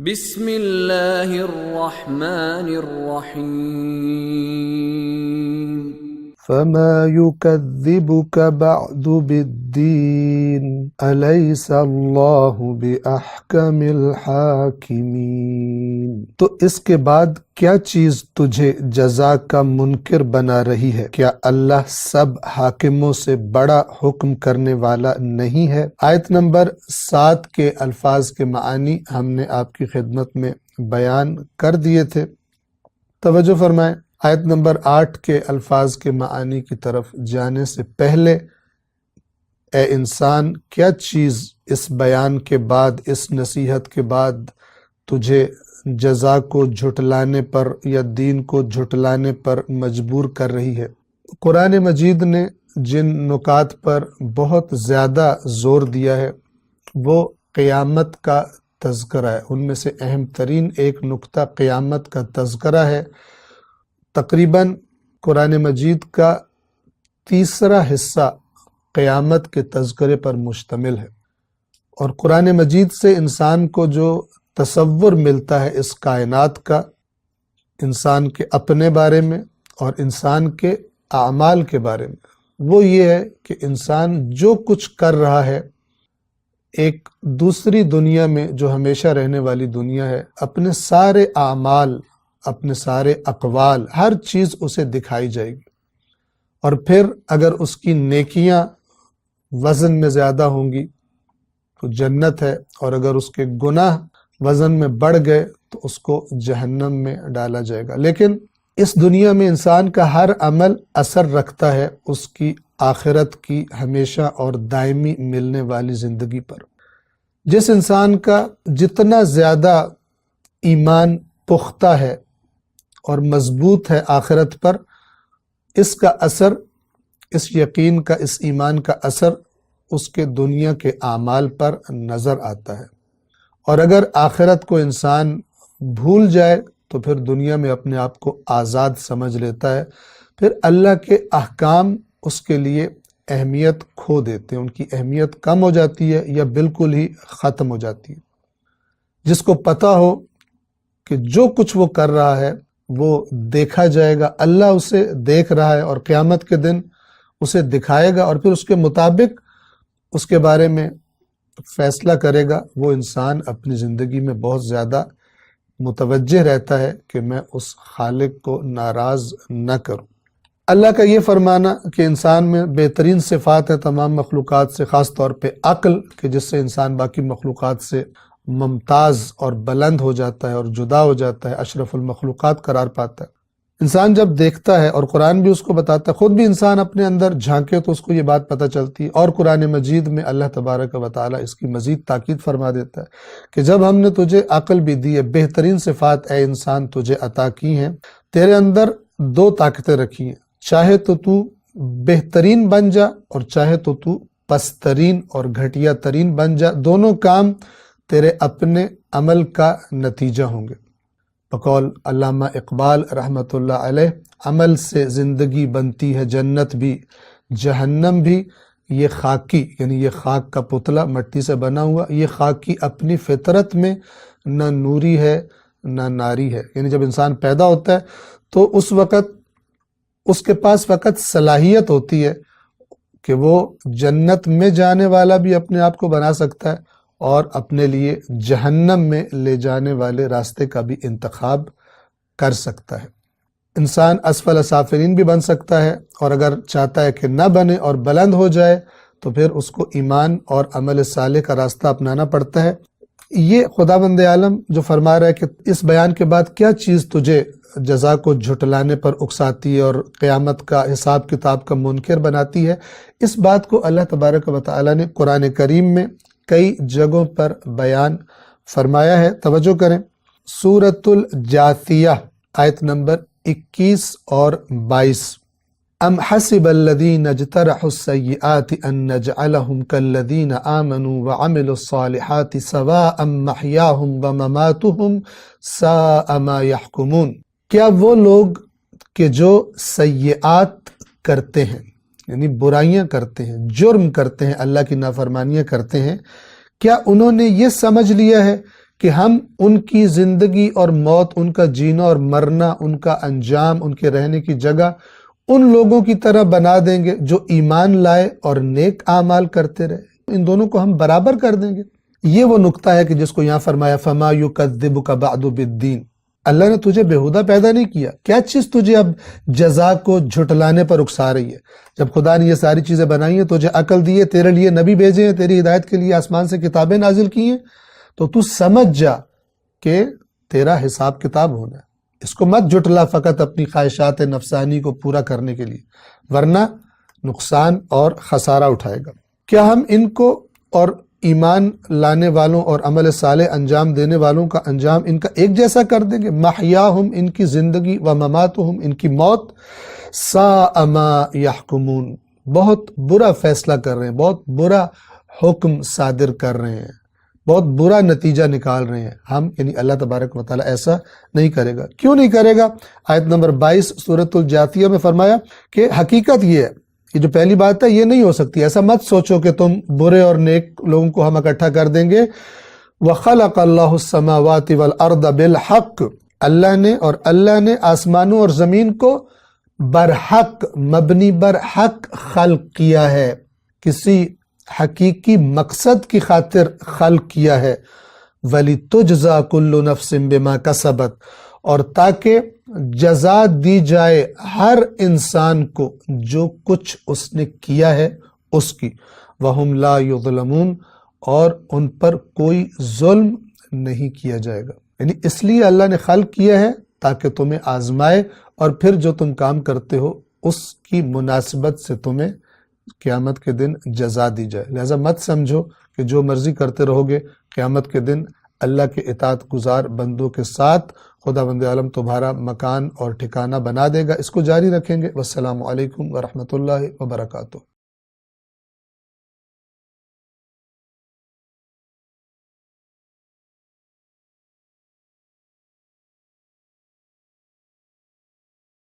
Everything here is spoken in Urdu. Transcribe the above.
بسم اللہ الرحمن الرحیم فما يكذبك بعد بالدين أليس الله بأحكم الحاكمين۔ تو اس کے بعد کیا چیز تجھے جزا کا منکر بنا رہی ہے؟ کیا اللہ سب حاکموں سے بڑا حکم کرنے والا نہیں ہے؟ آیت نمبر 7 کے الفاظ کے معنی ہم نے آپ کی خدمت میں بیان کر دیے تھے، توجہ فرمائیں۔ آیت نمبر 8 کے الفاظ کے معنی کی طرف جانے سے پہلے اے انسان، کیا چیز اس بیان کے بعد، اس نصیحت کے بعد تجھے جزا کو جھٹلانے پر یا دین کو جھٹلانے پر مجبور کر رہی ہے؟ قرآن مجید نے جن نکات پر بہت زیادہ زور دیا ہے وہ قیامت کا تذکرہ ہے۔ ان میں سے اہم ترین ایک نکتہ قیامت کا تذکرہ ہے۔ تقریباً قرآن مجید کا تیسرا حصہ قیامت کے تذکرے پر مشتمل ہے، اور قرآن مجید سے انسان کو جو تصور ملتا ہے اس کائنات کا، انسان کے اپنے بارے میں اور انسان کے اعمال کے بارے میں، وہ یہ ہے کہ انسان جو کچھ کر رہا ہے ایک دوسری دنیا میں جو ہمیشہ رہنے والی دنیا ہے، اپنے سارے اعمال، اپنے سارے اقوال، ہر چیز اسے دکھائی جائے گی، اور پھر اگر اس کی نیکیاں وزن میں زیادہ ہوں گی تو جنت ہے، اور اگر اس کے گناہ وزن میں بڑھ گئے تو اس کو جہنم میں ڈالا جائے گا۔ لیکن اس دنیا میں انسان کا ہر عمل اثر رکھتا ہے اس کی آخرت کی ہمیشہ اور دائمی ملنے والی زندگی پر۔ جس انسان کا جتنا زیادہ ایمان پختہ ہے اور مضبوط ہے آخرت پر، اس کا اثر، اس یقین کا، اس ایمان کا اثر اس کے دنیا کے اعمال پر نظر آتا ہے، اور اگر آخرت کو انسان بھول جائے تو پھر دنیا میں اپنے آپ کو آزاد سمجھ لیتا ہے، پھر اللہ کے احکام اس کے لیے اہمیت کھو دیتے ہیں، ان کی اہمیت کم ہو جاتی ہے یا بالکل ہی ختم ہو جاتی ہے۔ جس کو پتہ ہو کہ جو کچھ وہ کر رہا ہے وہ دیکھا جائے گا، اللہ اسے دیکھ رہا ہے اور قیامت کے دن اسے دکھائے گا، اور پھر اس کے مطابق اس کے بارے میں فیصلہ کرے گا، وہ انسان اپنی زندگی میں بہت زیادہ متوجہ رہتا ہے کہ میں اس خالق کو ناراض نہ کروں۔ اللہ کا یہ فرمانا کہ انسان میں بہترین صفات ہے تمام مخلوقات سے، خاص طور پہ عقل، کہ جس سے انسان باقی مخلوقات سے ممتاز اور بلند ہو جاتا ہے اور جدا ہو جاتا ہے، اشرف المخلوقات قرار پاتا ہے۔ انسان جب دیکھتا ہے، اور قرآن بھی اس کو بتاتا ہے، خود بھی انسان اپنے اندر جھانکے تو اس کو یہ بات پتہ چلتی ہے، اور قرآن مجید میں اللہ تبارک و تعالیٰ اس کی مزید تاکید فرما دیتا ہے کہ جب ہم نے تجھے عقل بھی دی ہے، بہترین صفات اے انسان تجھے عطا کی ہیں، تیرے اندر دو طاقتیں رکھی ہیں، چاہے تو بہترین بن جا اور چاہے تو پسترین اور گھٹیا ترین بن جا، دونوں کام تیرے اپنے عمل کا نتیجہ ہوں گے۔ بقول علامہ اقبال رحمۃ اللہ علیہ، عمل سے زندگی بنتی ہے جنت بھی جہنم بھی، یہ خاکی، یعنی یہ خاک کا پتلا مٹی سے بنا ہوا، یہ خاکی اپنی فطرت میں نہ نوری ہے نہ ناری ہے۔ یعنی جب انسان پیدا ہوتا ہے تو اس وقت اس کے پاس فقط صلاحیت ہوتی ہے کہ وہ جنت میں جانے والا بھی اپنے آپ کو بنا سکتا ہے، اور اپنے لیے جہنم میں لے جانے والے راستے کا بھی انتخاب کر سکتا ہے۔ انسان اسفل سافلین بھی بن سکتا ہے، اور اگر چاہتا ہے کہ نہ بنے اور بلند ہو جائے تو پھر اس کو ایمان اور عمل صالح کا راستہ اپنانا پڑتا ہے۔ یہ خداوند عالم جو فرما رہا ہے کہ اس بیان کے بعد کیا چیز تجھے جزا کو جھٹلانے پر اکساتی ہے اور قیامت کا حساب کتاب کا منکر بناتی ہے، اس بات کو اللہ تبارک و تعالیٰ نے قرآن کریم میں کئی جگہوں پر بیان فرمایا ہے۔ توجہ کریں، سورۃ الجاثیہ آیت نمبر 21 اور 22، ام حسب الذین اجترحوا السیئات ان نجعلہم کالذین آمنوا وعملوا الصالحات سواء محیاہم ومماتہم ساء ما یحکمون۔ کیا وہ لوگ کہ جو سیئات کرتے ہیں، یعنی برائیاں کرتے ہیں، جرم کرتے ہیں، اللہ کی نافرمانیاں کرتے ہیں، کیا انہوں نے یہ سمجھ لیا ہے کہ ہم ان کی زندگی اور موت، ان کا جینا اور مرنا، ان کا انجام، ان کے رہنے کی جگہ ان لوگوں کی طرح بنا دیں گے جو ایمان لائے اور نیک اعمال کرتے رہے۔ ان دونوں کو ہم برابر کر دیں گے۔ یہ وہ نقطہ ہے کہ جس کو یہاں فرمایا فَمَا يُكَذِّبُكَ بَعْدُ بِالدِّينِ، اللہ نے تجھے بےہودہ پیدا نہیں کیا، کیا چیز تجھے اب جزا کو جھٹلانے پر اکسا رہی ہے؟ جب خدا نے یہ ساری چیزیں بنائی ہیں، تجھے عقل دی ہے، تیرے لیے نبی بھیجے ہیں، تیری ہدایت کے لیے آسمان سے کتابیں نازل کی ہیں، تو تو سمجھ جا کہ تیرا حساب کتاب ہونا ہے۔ اس کو مت جھٹلا فقط اپنی خواہشات نفسانی کو پورا کرنے کے لیے، ورنہ نقصان اور خسارہ اٹھائے گا۔ کیا ہم ان کو اور ایمان لانے والوں اور عمل صالح انجام دینے والوں کا انجام ان کا ایک جیسا کر دیں گے؟ محیاہم، ان کی زندگی، و مماتہم، ان کی موت، ساء ما یحکمون، بہت برا فیصلہ کر رہے ہیں، بہت برا حکم صادر کر رہے ہیں، بہت برا نتیجہ نکال رہے ہیں۔ ہم یعنی اللہ تبارک و تعالیٰ ایسا نہیں کرے گا۔ کیوں نہیں کرے گا؟ آیت نمبر 22 سورۃ الجاثیہ میں فرمایا کہ حقیقت یہ ہے، یہ جو پہلی بات ہے یہ نہیں ہو سکتی، ایسا مت سوچو کہ تم برے اور نیک لوگوں کو ہم اکٹھا کر دیں گے۔ وَخَلَقَ اللَّهُ السَّمَاوَاتِ وَالْأَرْضَ بِالْحَقِّ، اللہ نے آسمانوں اور زمین کو برحق، مبنی برحق خلق کیا ہے، کسی حقیقی مقصد کی خاطر خلق کیا ہے۔ وَلِتُجْزَى كُلُّ نَفْسٍ بِمَا كَسَبَتْ، اور تاکہ جزا دی جائے ہر انسان کو جو کچھ اس نے کیا ہے اس کی۔ وَهُمْ لَا يُظْلَمُونَ، اور ان پر کوئی ظلم نہیں کیا جائے گا۔ یعنی اس لیے اللہ نے خلق کیا ہے تاکہ تمہیں آزمائے، اور پھر جو تم کام کرتے ہو اس کی مناسبت سے تمہیں قیامت کے دن جزا دی جائے۔ لہذا مت سمجھو کہ جو مرضی کرتے رہو گے، قیامت کے دن اللہ کے اطاعت گزار بندوں کے ساتھ خداوند عالم تمہارا مکان اور ٹھکانہ بنا دے گا۔ اس کو جاری رکھیں گے۔ والسلام علیکم ورحمۃ اللہ وبرکاتہ۔